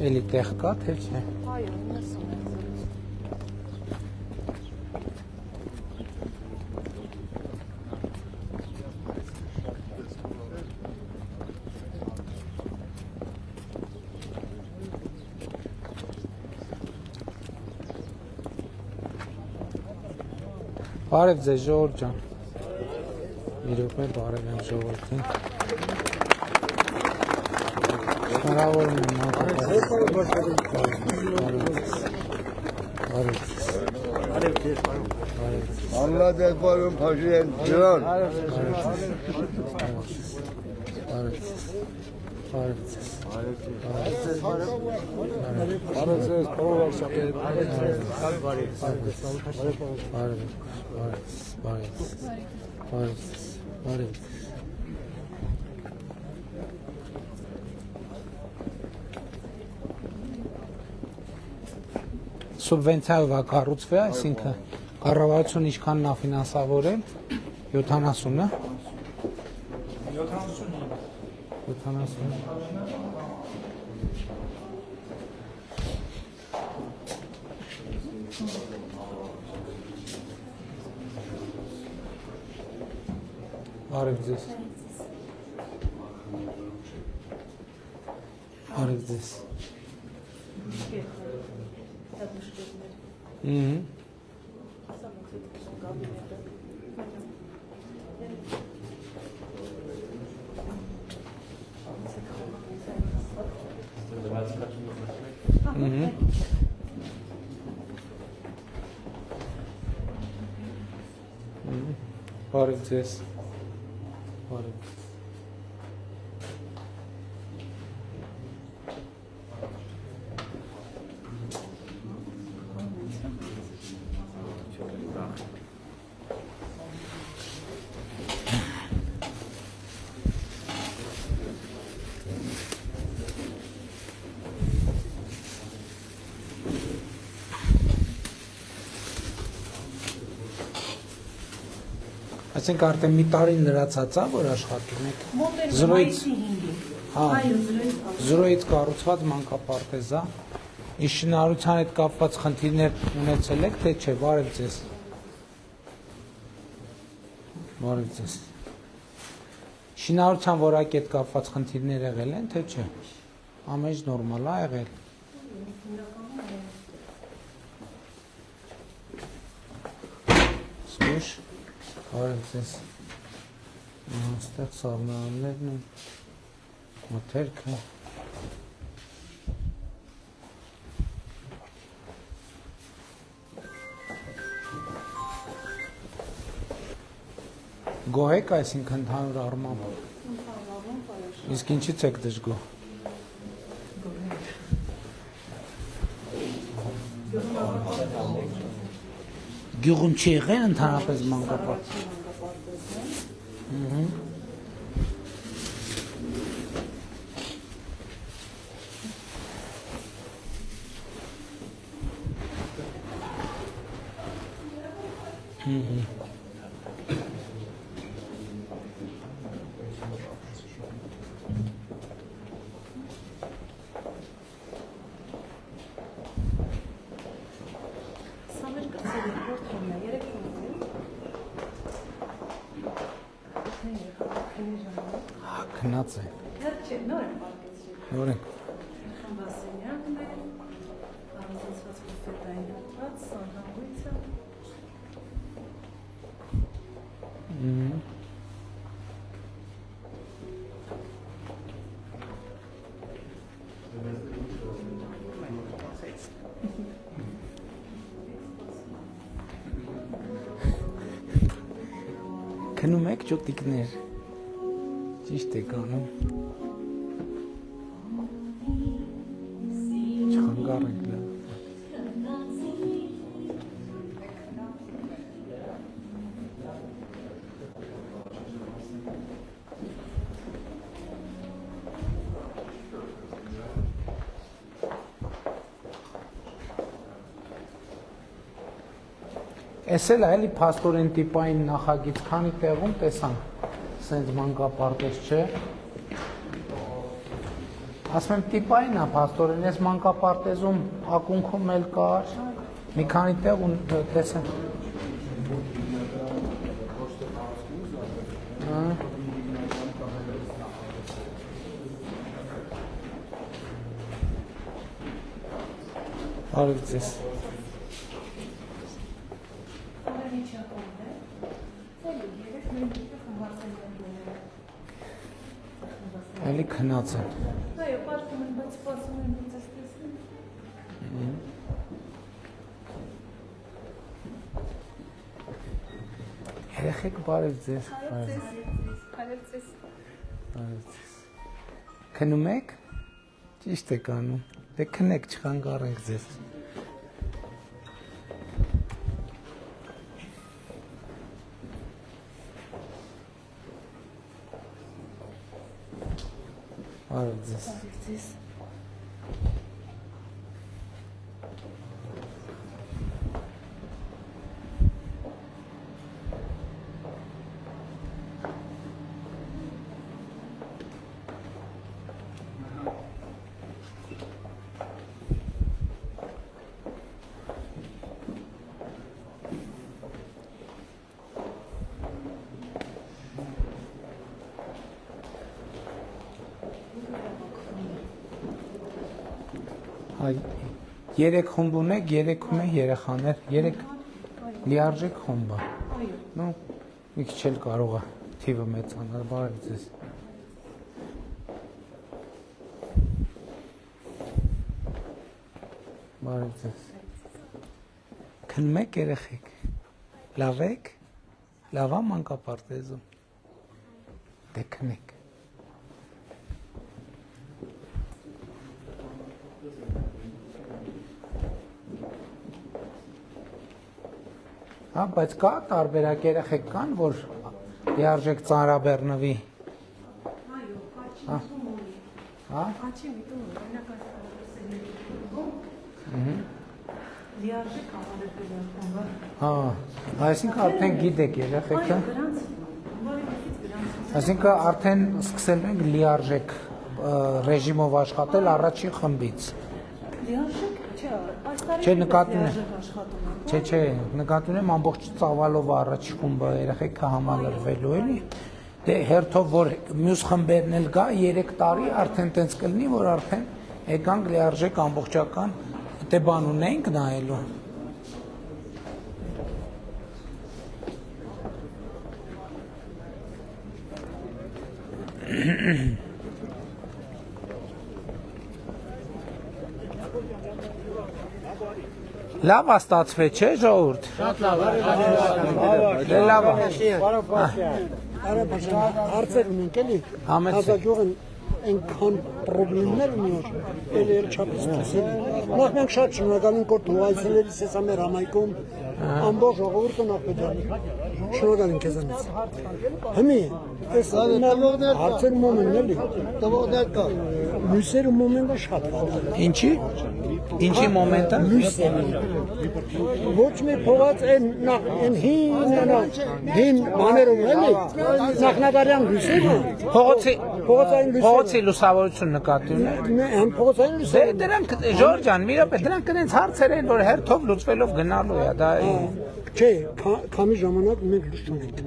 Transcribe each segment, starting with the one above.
էլի տեղ կա, թե չէ։ Այո, ունես ունենք զրույց։ Բարև ձեզ ժողովուրդ ջան։ Իրոք մեր բարև եմ ժողովրդին։ Շնորհավորում եմ Allah dezbarım paşayan ciran. Սուբվենցիայով է կառուցվել, այսինքն կառավարությունը ինչքանն է ֆինանսավորել 70-ը 70 Բարև ձեզ Բարև ձեզ Բարև ձեզ Բարև Այսինքն արդեն մի տարի լրացած է, որ աշխատում եք։ Զրոյից կառուցված մանկապարտեզ է։ Իսկ շինարարության հետ կապված խնդիրներ ունեցել եք, թե չէ, բարև ձեզ։ Բարև ձեզ։ Շինարարության որակի հետ կապված խնդիրներ եղել են, թե չէ։ Ամեն ինչ նորմալ է եղել։ Սուշ Բարև ձեզ, այստեղ սառնարաններն են, մթերքը, գոհ եք այսինքն ընդհանուր առմամբ, իսկ ինչից եք դժգոհ։ Գյուղում չի եղել ընդհանրապես մանկապարտեզ։ Քնած է։ Նոր են պարկեցրել։ Նոր են։ Խմբասենյանն է, առանձնացված բուֆետային հատված, սանհանգույցը։ Քնում եք ճուտիկներ։ Ճիշտ եք անում։ Չխանգարեք լավ։ Էս էլ էլի փաստորեն տիպային նախագիծ քանի տեղում տեսանք սենց մանկապարտեզ չէ։ Ասում եմ տիպային է, փաստորեն, ես մանկապարտեզում ակունքում էլ կար, մի քանի տեղ ու տեսեմ։ Բարև ձեզ։ Էլի քնած են։ Այո, պարտում են, բայց սպասում են, որ ձեզ տեսնեն։ Երեխեք բարև ձեզ։ Բարև ձեզ։ Բարև ձեզ։ Քնում եք։ Ճիշտ եք անում։ Դե քնեք, չխանգարենք ձեզ։ Բարև ձեզ։ Բարև ձեզ։ Երեք խումբ ունեք, երեքում է երեխաներ, երեք լիարժեք խումբ է։ Ну, մի քիչ էլ կարող է թիվը մեծանալ, բարև ձեզ։ Բարև ձեզ։ Քնում եք երեխեք։ Լավ եք։ Լավ է մանկապարտեզում։ Դե քնեք։ Հա, բայց կա տարբերակ երեխեք կան, որ լիարժեք ծանրաբեռնվի։ Այո, աչի միտում ունի։ Հա։ Աչի միտում ունի, օրինակ լիարժեք համալրվել ախումբը։ Հա, այսինքն արդեն գիտեք երեխեքը։ Այո, գրանց, բարևիկից գրանց։ Այսինքն արդեն սկսել ենք լիարժեք ռեժիմով աշխատել առաջին խմբից։ Լիարժեք, չէ, այս տարի Չէ, նկատում եմ։ լիարժեք աշխատում են։ Չէ, նկատում եմ ամբողջ ծավալով առաջ խումբը երեխեքը համալրվելու էլի։ Դե հերթով որ մյուս խմբերն էլ գա 3 տարի արդեն տենց կլինի, որ արդեն եկանք լիարժեք ամբողջական դե բան ունենք նայելու։ Լավ է ստացվել, չէ՞ ժողովուրդ։ Շատ լավ է։ Դե լավ է։ Հարցեր ունենք էլի։ Համեցեք։ Հազագյուղն այնքան պրոբլեմներ ունի, որ էլ չափից տեսել։ Նախ մենք շատ շնորհակալ ենք, որ դու այցելելիս ես մեր համայնքում ամբողջ ժողովուրդը նախպետանի։ Շնորհակալ ենք քեզանից։ Հիմի այս հարցեր մոմենտ էլի։ Տվողներ կա։ Մյուսերը մոմենտը շատ լավ է։ Ինչի։ Ինչի մոմենտը։ Ոչ մի փողաց այն հին բաներում էլի։ Նախնադարյան լույսերը։ Փողոցի լուսավորություն նկատի ունեք։ Համ փողոցային Դե լույսերը։ դրանք Ժորժ ջան, մի րոպե, դրանք կնենց հարցեր են, որ հերթով լուծվելով գնալու է, դա Չէ, քամի ժամանակ մենք լույս չունենք։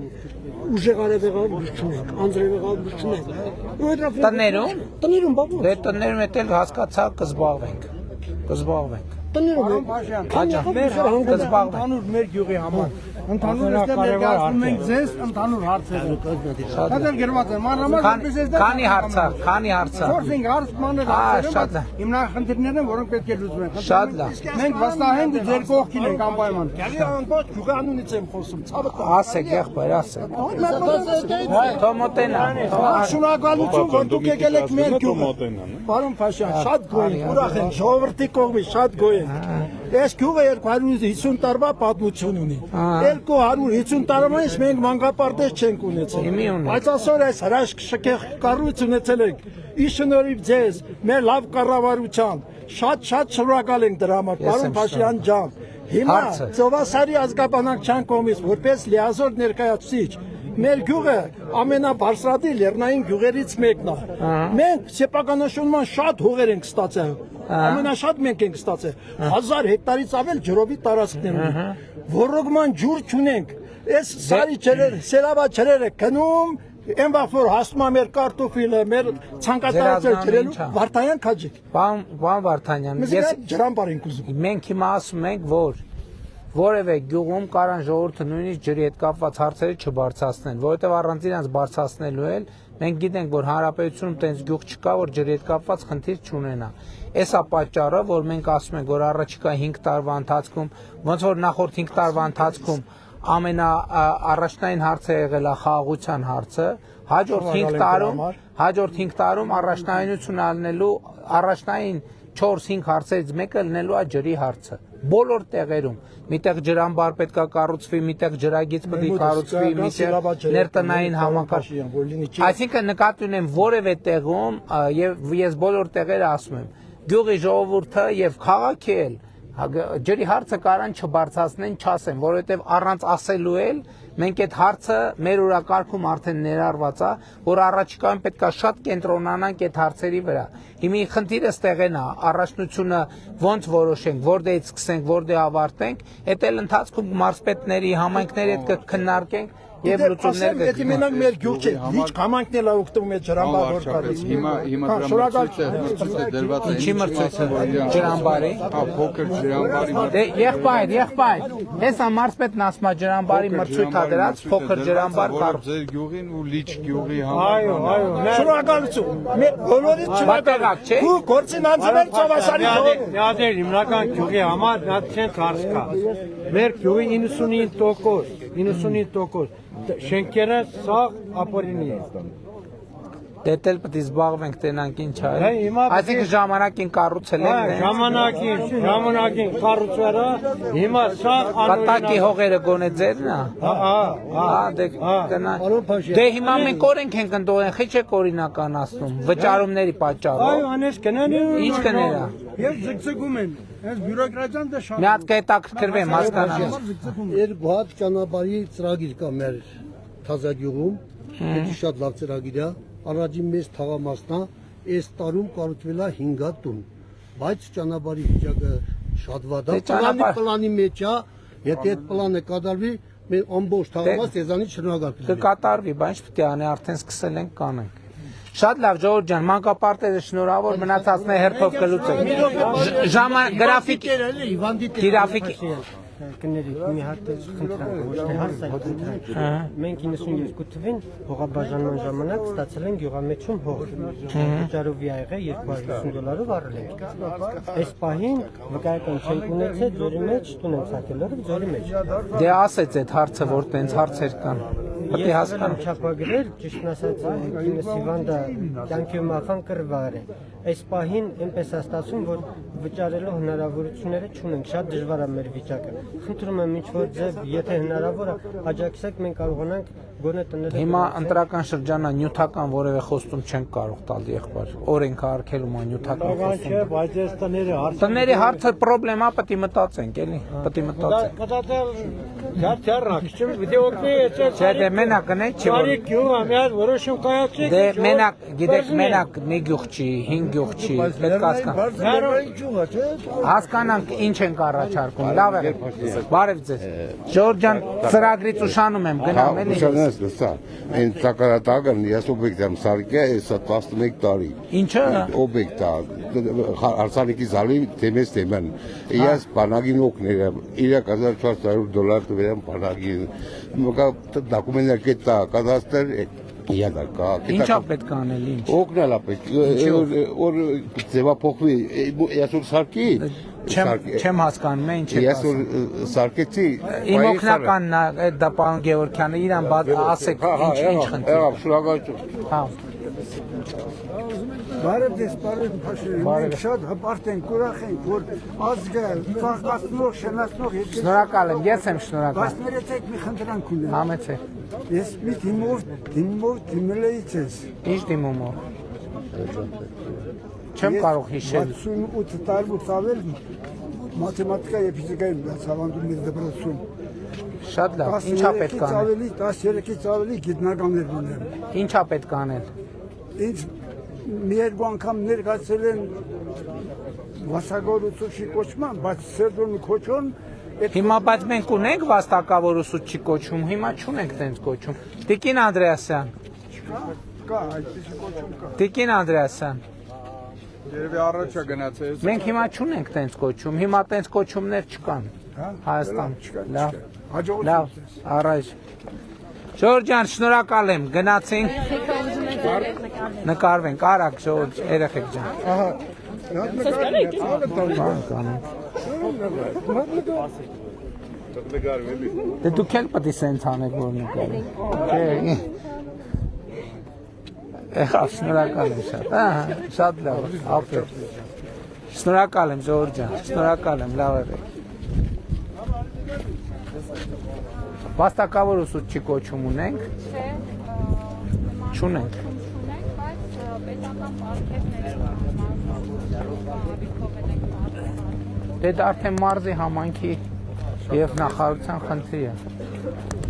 Ուժեղ արևեղավ լույս չունենք, անձրևեղավ լույս չունենք։ Տներում։ Տներում բաբու։ Դե տներում էլ հասկացա կզբաղվենք։ Տներում Կզբաղվենք։ Ընդհանուր մեր գյուղի համար ընդհանուր այստեղ ներկայացնում ենք ձեզ ընդհանուր հարցերը։ Դա դեռ գրված է մանրամասն որպես էստեղ Քանի հարց։ 4-5 հարց մանր հարցերը հիմնախնդիրներն են որոնք պետք է լուծվեն։ Շատ լավ։ Մենք վստահ ենք ձեր կողքին ենք անպայման։ Գալի ամբողջ գյուղանունից եմ խոսում ցավը կա։ Ասեք եղբայր, ասեք։ Թոմոտենա։ Շնորհակալություն որ դուք եկել եք մեր գյուղը։ Պարոն Փաշյան, շատ գոհ ենք, ուրախ ենք, ժողովրդի կողմից շատ գոհ ենք։ Այս գյուղը 250 տարվա պատմություն ունի։ 250 տարվանից մենք մանկապարտեզ չենք ունեցել։ Բայց այսօր այս հրաշք շքեղ կառույց ունեցել ենք։ Ի շնորհիվ ձեզ, մեր լավ կառավարության, շատ շնորհակալ ենք դրա համար, պարոն Փաշյան ջան։ Հիմա Ծովասարի ազգաբնակչության կողմից որպես լիազոր ներկայացուցիչ մեր գյուղը ամենաբարձրադի լեռնային գյուղերից մեկն է։ Մենք սեփականաշնորհման շատ հողեր ենք ստացել։ Ամենաշատ մենք ենք ստացել 1000 հեկտարից ավել ջրովի տարածքներ ունենք, ոռոգման ջուր չունենք։ Այս սարի ջրերը, սերավա ջրերը գնում Են վախոր հասնում է մեր կարտոֆիլը, մեր ցանկատարածը ջրելու Վարդանյան քաջիկ։ Պարոն Վարդանյան, ես ջրամբար ենք ուզում։ Մենք հիմա ասում ենք, որ որևէ գյուղում կարան ժողովուրդը նույնիսկ ջրի հետ կապված հարցերը չբարձրացնեն, որովհետև առանց իրանց բարձրացնելու էլ մենք գիտենք, որ հանրապետությունում տենց գյուղ չկա, որ ջրի հետ կապված խնդիր չունենա։ Էսա պատճառը, որ մենք ասում ենք, որ առաջիկա 5 տարվա ընթացքում, ոնց որ նախորդ 5 տարվա ընթացքում ամենաառաջնային հարցը եղել է խաղաղության հարցը, հաջորդ 5 տարում առաջնայինություն ալնելու առաջնային 4-5 հարցերից մեկը լինելու է ջրի հարցը։ Բոլոր տեղերում, միտեղ ջրամբար պետք է կառուցվի, միտեղ ջրագիծ պետք է կառուցվի, միտեղ ներտնային համակարգ։ Այսինքն նկատի ունեմ որևէ տեղում եւ ես բոլոր տեղերը ասում եմ, գյուղի ժողովուրդը եւ քաղաքի էլ ջրի հարցը կարան չբարձրացնեն, չասեն, որովհետև առանց ասելու էլ մենք այդ հարցը մեր օրակարգում արդեն ներառված է, որ առաջիկայում պետք է շատ կենտրոնանանք այդ հարցերի վրա։ Հիմա խնդիրը ստեղեն է, առաջնությունը ոնց որոշենք, որտեղից սկսենք, որտեղ ավարտենք, այդ էլ ընթացքում մարզպետների, համայնքների հետ կքննարկենք եւ լուծումներ գտնենք։ Եթե մենակ մեր գյուղ չէ, լիճ համայնքն էլ օգտվում է ջրամբար որ կարելի։ Հիմա դրամացույցը դրված է։ Ինչի մրցույթը ջրամբարի։ Փոքր ջրամբարի։ Դե եղբայր, հեսա մարզպետն ասում է ջրամբարի մրցույթ ա դրած, փոքր ջրամբար կար։ Ձեր գյուղին ու լիճ գյուղի համար։ Այո, շնորհակալություն։ Մեր բոլորից շնորհակալ։ Չէ։ Ու գործին անձնել ծովասարի ժողովուրդ։ Միադեր հիմնական գյուղի համար նացիոն հարց կա։ Մեր գյուղի 99% շենքերը սաղ ապօրինի են։ Դետել պետք է զբաղվենք տենանք ինչ է։ հիմա Այսինքն ժամանակին կառուցել են։ Ժամանակին կառուցվելը հիմա սաղ Կատակի հողերը գոնե ձերն է։ Դե հիմա մենք օրենք ենք ընդողեն, խի չեք օրինականացնում վճարումների պատճառով։ Այո, անես կնանի։ Ինչ կներա։ Ես ձգձգում են։ Այս բյուրոկրատիան դե շատ։ Մի հատ կհետաքրքրվեմ, հասկանամ։ Երկու հատ ճանապարհի ծրագիր կա մեր Թազագյուղում, դա շատ լավ ծրագիր է։ Առաջին մեծ թաղամասն է, այս տարում կառուցվել է 5 հատ տուն, բայց ճանապարհի վիճակը շատ վատ է։ Պլանի մեջ է, եթե այդ պլանը կատարվի, մենք ամբողջ թաղամաս եզանից շնորհակալ կլինենք։ Կկատարվի, բայց պետք է անի, արդեն սկսել ենք կանենք։ Շատ լավ Ժողովուրդ ջան, մանկապարտեզը շնորհավոր, մնացածն է հերթով կլուծենք։ Ժամանակ գրաֆիկի Կների մի հատ խնդրանք, ոչ թե հարց է խնդրանք։ Մենք 92 թվին հողաբաժանման ժամանակ ստացել ենք գյուղամեջում հող։ Վճարովի ա եղել $250 առել ենք։ Այս պահին վկայական չենք ունեցել, ձորի մեջ տուն ենք սակելով ձորի մեջ։ Դե ասեց այդ հարցը, որ տենց հարցեր կան։ Պետք է հասկանամ։ Չափագրել, ճիշտն ասած, ինձ Իվանդա կյանքի մախան կրվար է։ Այս պահին այնպես է ստացվում, որ վճարելու հնարավորությունները չունենք, շատ դժվար է մեր վիճակը։ Խնդրում եմ ինչ-որ ձև, եթե հնարավոր է, աջակցեք, մենք կարողանանք գոնե տները։ Հիմա ընտրական շրջանա նյութական որևէ խոստում չենք կարող տալ եղբայր։ Օրենքը արգելում է նյութական խոստում։ Չէ, բայց այս Տների հարցը պրոբլեմա պետք է մտածենք, էլի, պետք է մտածենք։ Մտածել գարթյարնակ, չեմ դե օգնի, Չէ, դե մենակ կնե, չի որ։ Բարի գյուղ, մի հատ որոշում կայացեք։ Դե մենակ, գիտեք, մենակ մի գյուղ չի, 5 գյուղ չի, պետք է հասկանանք ինչ ենք առաջարկում։ Լավ է։ Բարև ձեզ։ Ժողովուրդ ջան, ծրագրից ուշանում եմ, գնամ էլի։ Լսա, այն ցակարատակն ես օբյեկտ եմ սարքել, հեսա 11 տարի։ Ինչը։ Օբյեկտ է, հարսանեկի զալի թեմես թեման։ Ես բանակին օգնել եմ, $3400 տվել եմ բանակին։ Մոկա դոկումենտներ կետա, կադաստր Յադակա։ Ինչա պետք է անել, ինչ։ Օգնել է պետք։ Որ ձևափոխվի, ես որ սարքի Չեմ հասկանում, ինչ է ես որ սարքեցի Իմ օգնականն է այդ դա պարոն Գևորգյանը, իրան ասեք ինչ խնդիր։ Եղավ, շնորհակալություն։ Հա։ Բարև ձեզ, բարև փաշերի։ Մենք շատ հպարտ ենք, ուրախ ենք, որ ազգը ծաղկացնող, շնացնող երկրի։ Շնորհակալ եմ, ես եմ շնորհակալ։ Բայց ներեցեք մի խնդրանք ունեմ։ Համեցեք։ Ես մի դիմով դիմել էի ձեզ։ Ինչ դիմումով։ Չեմ կարող հիշել։ 68 տարուց ավել մաթեմատիկա եւ ֆիզիկա եմ դասավանդում մեր դպրոցում։ շատ լավ։ Ինչա պետք է անել։ 13-ից ավելի գիտնականներ ունեմ։ Ինչա պետք է անել։ Ինձ մի երկու անգամ ներկայացել են վաստակավորուցուցի կոչման, բայց Սերժոնի կոչոն Հիմա բայց մենք ունենք վաստակավոր ուսուցչի կոչում, հիմա չունենք տենց կոչում։ Տիկին Անդրեասյան։ կա, այդպեսի կոչում կա։ Տիկին Անդրեասյան։ Երևի առաջա գնացել։ Մենք հիմա չունենք տենց կոչում, հիմա տենց կոչումներ չկան։ Հայաստան։ Լավ։ Լավ, առաջ։ Ժորժ ջան, շնորհակալ եմ, գնացինք։ Նկարվենք, արագ Ժորժ, երեխեք ջան։ Ահա։ Դե դուք էլ պետք է սենց անեք, որ նկարեք։ Եղավ, շնորհակալ եմ շատ։ Ահա, շատ լավ, ապրեք։ Շնորհակալ եմ Ժորժ ջան, շնորհակալ եմ, լավ եղեք։ Վաստակավոր ուսուցչի կոչում ունենք։ Չունենք։ Դե դա արդեն մարզի համայնքի եւ նախարարության խնդիր է։